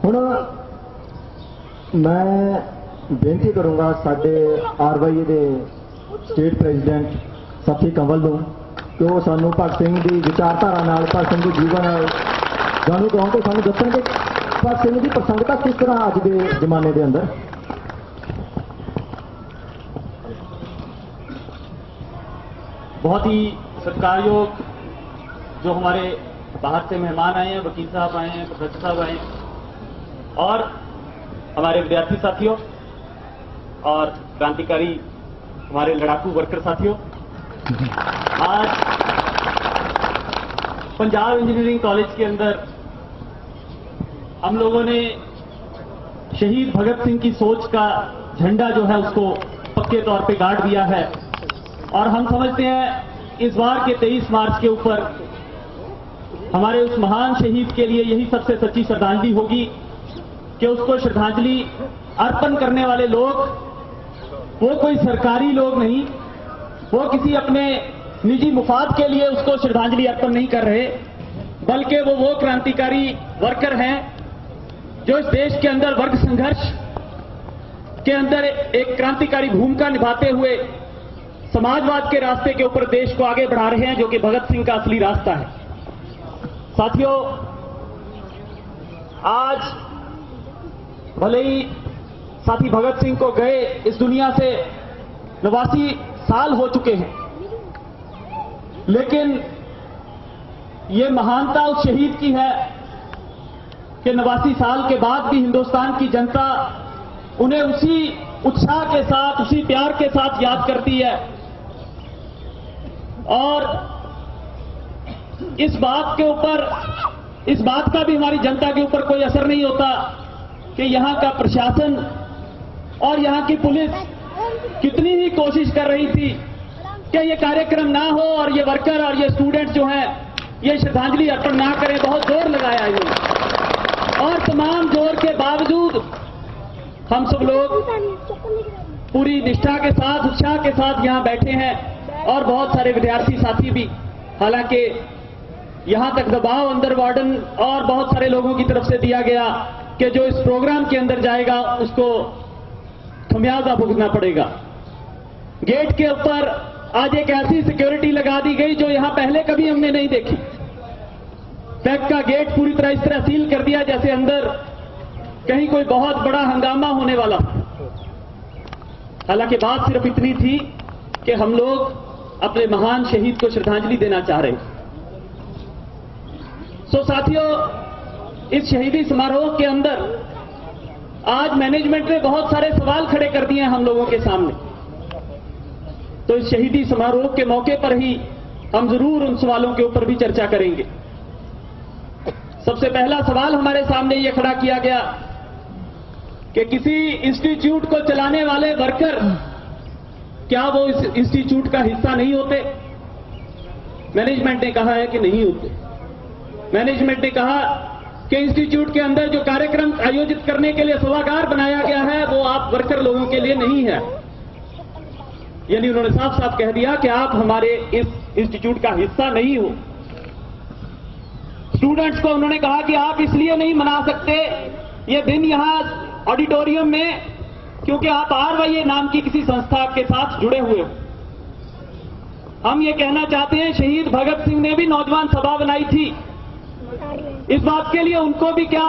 ਹੁਣ मैं बेनती करूँगा साडे RYA ਦੇ स्टेट प्रेजिडेंट साथी कंवल ਨੂੰ कि वो सानू भगत सिंह की विचारधारा नाल भगत सिंह के जीवन जाणू कौन तो सानू दसणगे भगत सिंह की प्रसंगता किस तरह अज के जमाने के अंदर। बहुत ही सत्कारयोग जो हमारे बाहर से मेहमान आए हैं, वकील साहब आए हैं, प्रोफेसर साहब आए हैं और हमारे विद्यार्थी साथियों और क्रांतिकारी हमारे लड़ाकू वर्कर साथियों, आज पंजाब इंजीनियरिंग कॉलेज के अंदर हम लोगों ने शहीद भगत सिंह की सोच का झंडा जो है उसको पक्के तौर पे गाड़ दिया है और हम समझते हैं इस बार के 23 मार्च के ऊपर हमारे उस महान शहीद के लिए यही सबसे सच्ची श्रद्धांजलि होगी कि उसको श्रद्धांजलि अर्पण करने वाले लोग वो कोई सरकारी लोग नहीं, वो किसी अपने निजी मुफाद के लिए उसको श्रद्धांजलि अर्पण नहीं कर रहे, बल्कि वो क्रांतिकारी वर्कर हैं जो इस देश के अंदर वर्ग संघर्ष के अंदर एक क्रांतिकारी भूमिका निभाते हुए समाजवाद के रास्ते के ऊपर देश को आगे बढ़ा रहे हैं, जो कि भगत सिंह का असली रास्ता है। साथियों, आज भले ही साथी भगत सिंह को गए इस दुनिया से 89 साल हो चुके हैं, लेकिन ये महानता उस शहीद की है कि 89 साल के बाद भी हिंदुस्तान की जनता उन्हें उसी उत्साह के साथ, उसी प्यार के साथ याद करती है और इस बात के ऊपर, इस बात का भी हमारी जनता के ऊपर कोई असर नहीं होता कि यहां का प्रशासन और यहां की पुलिस कितनी ही कोशिश कर रही थी कि ये कार्यक्रम ना हो और ये वर्कर और ये स्टूडेंट जो हैं ये श्रद्धांजलि अर्पण ना करें। बहुत जोर लगाया इन्होंने और तमाम जोर के बावजूद हम सब लोग पूरी निष्ठा के साथ, उत्साह के साथ यहां बैठे हैं और बहुत सारे विद्यार्थी साथी भी। हालांकि यहां तक दबाव अंदर वार्डन और बहुत सारे लोगों की तरफ से दिया गया कि जो इस प्रोग्राम के अंदर जाएगा उसको खमियाजा भुगतना पड़ेगा। गेट के ऊपर आज एक ऐसी सिक्योरिटी लगा दी गई जो यहां पहले कभी हमने नहीं देखी। पैक का गेट पूरी तरह इस तरह सील कर दिया जैसे अंदर कहीं कोई बहुत बड़ा हंगामा होने वाला। हालांकि बात सिर्फ इतनी थी कि हम लोग अपने महान शहीद को श्रद्धांजलि देना चाह रहे हैं। सो साथियों, इस शहीदी समारोह के अंदर आज मैनेजमेंट ने बहुत सारे सवाल खड़े कर दिए हैं हम लोगों के सामने, तो इस शहीदी समारोह के मौके पर ही हम जरूर उन सवालों के ऊपर भी चर्चा करेंगे। सबसे पहला सवाल हमारे सामने ये खड़ा किया गया कि किसी इंस्टीट्यूट को चलाने वाले वर्कर क्या वो इस इंस्टीट्यूट का हिस्सा नहीं होते? मैनेजमेंट ने कहा है कि नहीं होते। मैनेजमेंट ने कहा कि इंस्टीट्यूट के अंदर जो कार्यक्रम आयोजित करने के लिए सभागार बनाया गया है वो आप वर्कर लोगों के लिए नहीं है। यानी उन्होंने साफ साफ कह दिया कि आप हमारे इस इंस्टीट्यूट का हिस्सा नहीं हो। स्टूडेंट्स को उन्होंने कहा कि आप इसलिए नहीं मना सकते ये दिन यहां ऑडिटोरियम में क्योंकि आप RYA नाम की किसी संस्था के साथ जुड़े हुए हो। हम ये कहना चाहते हैं शहीद भगत सिंह ने भी नौजवान सभा बनाई थी। इस बात के लिए उनको भी क्या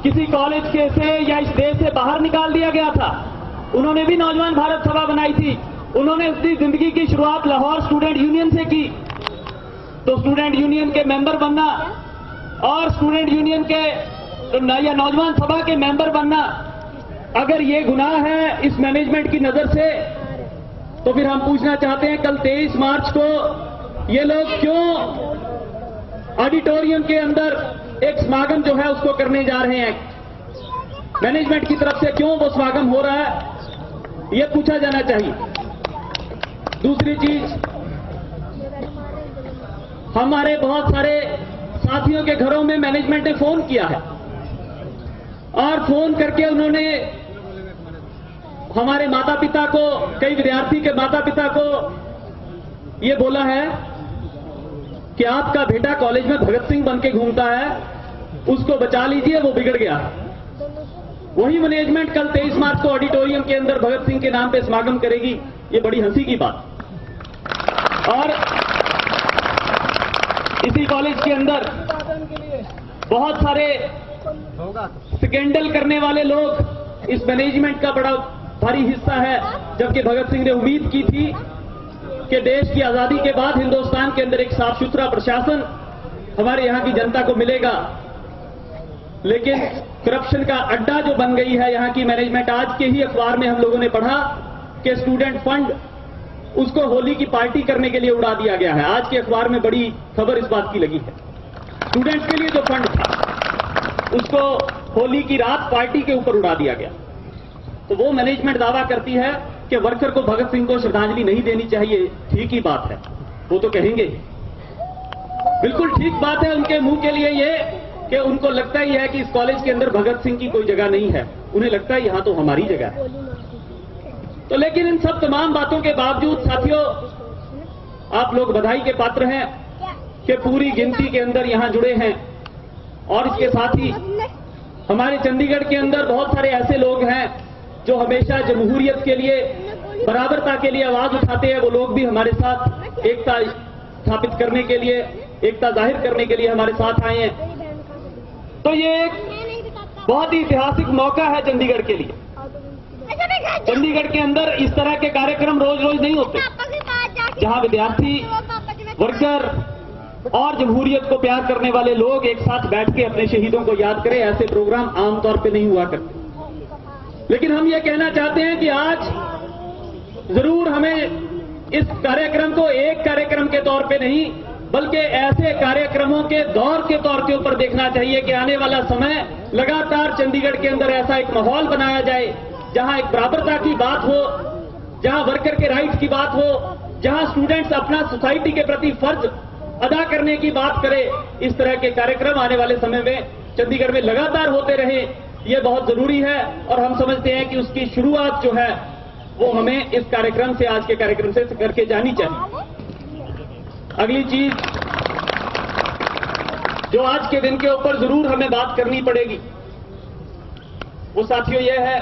किसी कॉलेज के से या इस देश से बाहर निकाल दिया गया था? उन्होंने भी नौजवान भारत सभा बनाई थी। उन्होंने अपनी जिंदगी की शुरुआत लाहौर स्टूडेंट यूनियन से की। तो स्टूडेंट यूनियन के मेंबर बनना और स्टूडेंट यूनियन के या नौजवान सभा के मेंबर बनना अगर ये गुनाह है इस मैनेजमेंट की नजर से, तो फिर हम पूछना चाहते हैं कल 23 मार्च को ये लोग क्यों ऑडिटोरियम के अंदर एक समागम जो है उसको करने जा रहे हैं? मैनेजमेंट की तरफ से क्यों वो समागम हो रहा है ये पूछा जाना चाहिए। दूसरी चीज, हमारे बहुत सारे साथियों के घरों में मैनेजमेंट ने फोन किया है और फोन करके उन्होंने हमारे माता पिता को, कई विद्यार्थी के माता पिता को ये बोला है कि आपका बेटा कॉलेज में भगत सिंह बन के घूमता है उसको बचा लीजिए, वो बिगड़ गया। वही मैनेजमेंट कल 23 मार्च को ऑडिटोरियम के अंदर भगत सिंह के नाम पे समागम करेगी। ये बड़ी हंसी की बात। और इसी कॉलेज के अंदर बहुत सारे स्कैंडल करने वाले लोग इस मैनेजमेंट का बड़ा भारी हिस्सा है, जबकि भगत सिंह ने उम्मीद की थी कि देश की आजादी के बाद हिंदुस्तान के अंदर एक साफ सुथरा प्रशासन हमारे यहां की जनता को मिलेगा। लेकिन करप्शन का अड्डा जो बन गई है यहां की मैनेजमेंट, आज के ही अखबार में हम लोगों ने पढ़ा कि स्टूडेंट फंड उसको होली की पार्टी करने के लिए उड़ा दिया गया है। आज के अखबार में बड़ी खबर इस बात की लगी है। स्टूडेंट्स के लिए जो फंड था उसको होली की रात पार्टी के ऊपर उड़ा दिया गया। तो वो मैनेजमेंट दावा करती है कि वर्कर को भगत सिंह को श्रद्धांजलि नहीं देनी चाहिए। ठीक ही बात है, वो तो कहेंगे, बिल्कुल ठीक बात है उनके मुंह के लिए ये कि उनको लगता ही है कि इस कॉलेज के अंदर भगत सिंह की कोई जगह नहीं है। उन्हें लगता है यहां तो हमारी जगह है। तो लेकिन इन सब तमाम बातों के बावजूद साथियों, आप लोग बधाई के पात्र हैं कि पूरी गिनती के अंदर यहां जुड़े हैं। और इसके साथ ही हमारे चंडीगढ़ के अंदर बहुत सारे ऐसे लोग हैं जो हमेशा जमहूरियत के लिए, बराबरता के लिए आवाज उठाते हैं। वो लोग भी हमारे साथ एकता स्थापित करने के लिए, एकता जाहिर करने के लिए हमारे साथ आए हैं। तो ये एक बहुत ही ऐतिहासिक मौका है चंडीगढ़ के लिए। चंडीगढ़ के अंदर इस तरह के कार्यक्रम रोज रोज नहीं होते, जहां विद्यार्थी, वर्कर और जमहूरियत को प्यार करने वाले लोग एक साथ बैठ के अपने शहीदों को याद करें। ऐसे प्रोग्राम आमतौर पे नहीं हुआ करते। लेकिन हम ये कहना चाहते हैं कि आज जरूर हमें इस कार्यक्रम को एक कार्यक्रम के तौर पे नहीं, बल्कि ऐसे कार्यक्रमों के दौर के तौर के ऊपर देखना चाहिए कि आने वाला समय लगातार चंडीगढ़ के अंदर ऐसा एक माहौल बनाया जाए जहां एक बराबरता की बात हो, जहां वर्कर के राइट्स की बात हो, जहां स्टूडेंट्स अपना सोसाइटी के प्रति फर्ज अदा करने की बात करें। इस तरह के कार्यक्रम आने वाले समय में चंडीगढ़ में लगातार होते रहे, ये बहुत जरूरी है। और हम समझते हैं कि उसकी शुरुआत जो है वो हमें इस कार्यक्रम से, आज के कार्यक्रम से करके जानी चाहिए। अगली चीज जो आज के दिन के ऊपर जरूर हमें बात करनी पड़ेगी वो साथियों ये है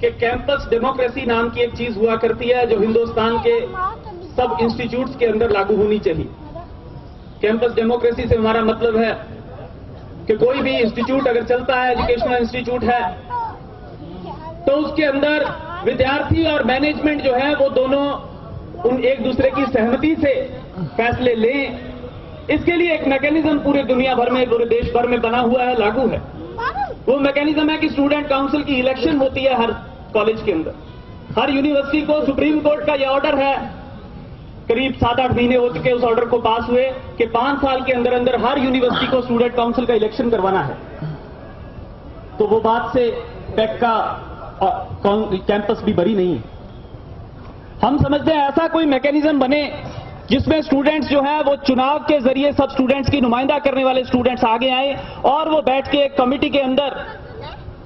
कि कैंपस डेमोक्रेसी नाम की एक चीज हुआ करती है जो हिंदुस्तान के सब इंस्टीट्यूट्स के अंदर लागू होनी चाहिए। कैंपस डेमोक्रेसी से हमारा मतलब है कि कोई भी इंस्टीट्यूट अगर चलता है, एजुकेशनल इंस्टीट्यूट है, तो उसके अंदर विद्यार्थी और मैनेजमेंट जो है वो दोनों उन एक दूसरे की सहमति से फैसले लें। इसके लिए एक मैकेनिज्म पूरे दुनिया भर में, पूरे देश भर में बना हुआ है, लागू है। वो मैकेनिज्म है कि स्टूडेंट काउंसिल की इलेक्शन होती है हर कॉलेज के अंदर। हर यूनिवर्सिटी को सुप्रीम कोर्ट का यह ऑर्डर है, करीब 7-8 महीने हो चुके उस ऑर्डर को पास हुए, कि 5 साल के अंदर अंदर हर यूनिवर्सिटी को स्टूडेंट काउंसिल का इलेक्शन करवाना है। तो वो बात से पैक का कैंपस भी बरी नहीं है। हम समझते हैं ऐसा कोई मैकेनिज्म बने जिसमें स्टूडेंट्स जो है वो चुनाव के जरिए सब स्टूडेंट्स की नुमाइंदा करने वाले स्टूडेंट्स आगे आए और वो बैठ के एक कमेटी के अंदर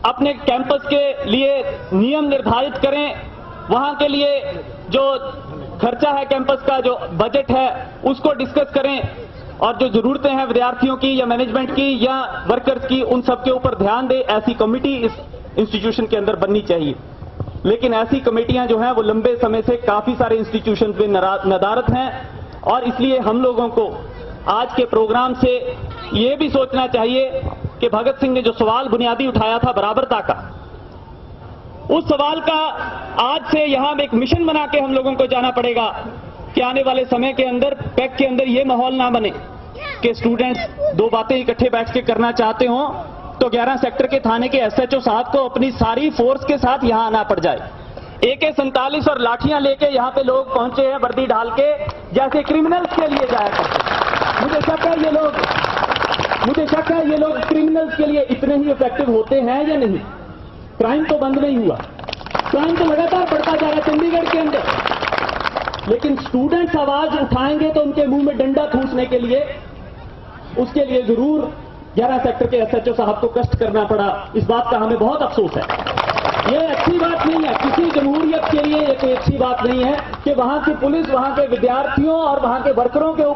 अपने कैंपस के लिए नियम निर्धारित करें। वहां के लिए जो खर्चा है, कैंपस का जो बजट है, उसको डिस्कस करें और जो जरूरतें हैं विद्यार्थियों की या मैनेजमेंट की या वर्कर्स की, उन सब के ऊपर ध्यान दे। ऐसी कमेटी इस इंस्टीट्यूशन के अंदर बननी चाहिए। लेकिन ऐसी कमेटियां जो हैं वो लंबे समय से काफी सारे इंस्टीट्यूशन में नदारत हैं और इसलिए हम लोगों को आज के प्रोग्राम से ये भी सोचना चाहिए कि भगत सिंह ने जो सवाल बुनियादी उठाया था बराबरता का, उस सवाल का आज से यहां एक मिशन बना के हम लोगों को जाना पड़ेगा कि आने वाले समय के अंदर पैक के अंदर ये माहौल ना बने कि स्टूडेंट्स दो बातें इकट्ठे बैठ के करना चाहते हों तो 11 सेक्टर के थाने के एसएचओ साहब को अपनी सारी फोर्स के साथ यहां आना पड़ जाए। AK-47 और लाठियां लेके यहां पे लोग पहुंचे हैं वर्दी डाल के, जैसे क्रिमिनल्स के लिए जाया करते। मुझे शक है ये लोग क्रिमिनल्स के लिए इतने ही इफेक्टिव होते हैं या नहीं। क्राइम तो बंद नहीं हुआ, क्राइम तो लगातार बढ़ता जा रहा है चंडीगढ़ के अंदर। लेकिन स्टूडेंट्स आवाज उठाएंगे तो उनके मुंह में डंडा ठूसने के लिए, उसके लिए जरूर 11 सेक्टर के एसएचओ साहब को कष्ट करना पड़ा। इस बात का हमें बहुत अफसोस है। ये अच्छी बात नहीं है, किसी जमहूरियत के लिए ये कोई अच्छी बात नहीं है कि वहां की पुलिस वहां के विद्यार्थियों और वहां के वर्करों के ऊपर